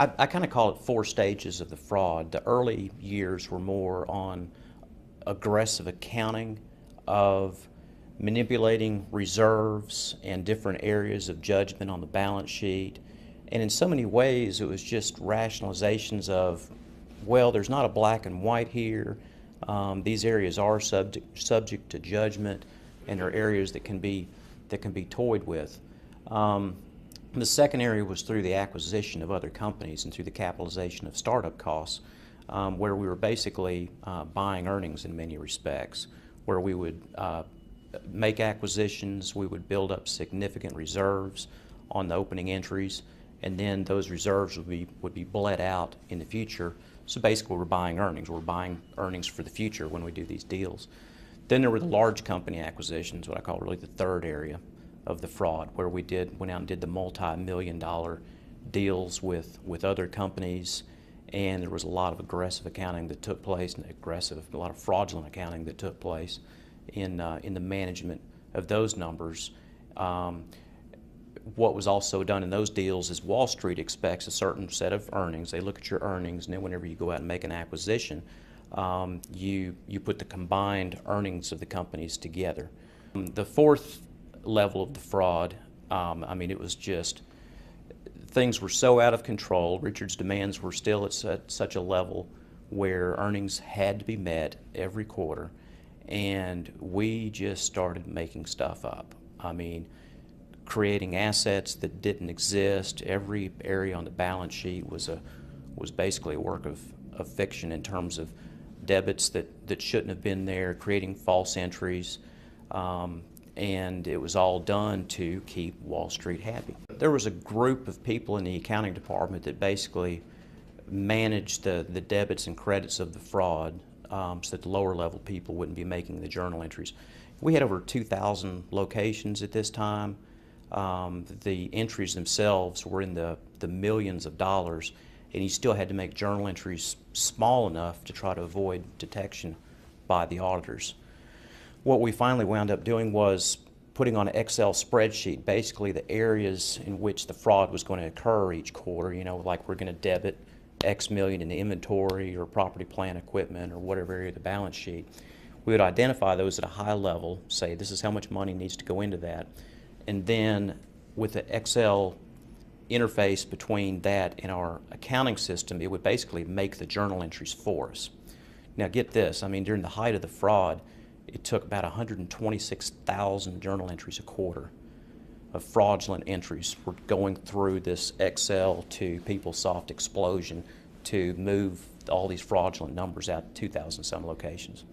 I kind of call it 4 stages of the fraud. The early years were more on aggressive accounting of manipulating reserves and different areas of judgment on the balance sheet. And in so many ways, it was just rationalizations of, well, there's not a black and white here. These areas are subject to judgment, and are areas that can be toyed with. The second area was through the acquisition of other companies and through the capitalization of startup costs, where we were basically buying earnings in many respects, where we would make acquisitions, we would build up significant reserves on the opening entries, and then those reserves would be bled out in the future. So basically we're buying earnings. We're buying earnings for the future when we do these deals. Then there were the large company acquisitions, what I call really the third area of the fraud, where we went out and did the multi-million-dollar deals with other companies, and there was a lot of aggressive accounting that took place, and a lot of fraudulent accounting that took place in the management of those numbers. What was also done in those deals is Wall Street expects a certain set of earnings. They look at your earnings, and then whenever you go out and make an acquisition, you put the combined earnings of the companies together. The fourth level of the fraud, I mean, it was just, things were so out of control. Richard's demands were still at such a level where earnings had to be met every quarter, and we just started making stuff up. I mean, creating assets that didn't exist. Every area on the balance sheet was basically a work of fiction in terms of debits that shouldn't have been there, creating false entries, and it was all done to keep Wall Street happy. There was a group of people in the accounting department that basically managed the debits and credits of the fraud, so that the lower level people wouldn't be making the journal entries. We had over 2,000 locations at this time. The entries themselves were in the millions of dollars, and you still had to make journal entries small enough to try to avoid detection by the auditors. What we finally wound up doing was putting on an Excel spreadsheet basically the areas in which the fraud was going to occur each quarter. You know, like we're going to debit X million in the inventory or property, plant, equipment, or whatever area of the balance sheet. We would identify those at a high level, say this is how much money needs to go into that, and then with the Excel interface between that and our accounting system, it would basically make the journal entries for us. Now get this, I mean, during the height of the fraud, it took about 126,000 journal entries a quarter of fraudulent entries. We're going through this Excel to PeopleSoft explosion to move all these fraudulent numbers out to 2,000 some locations.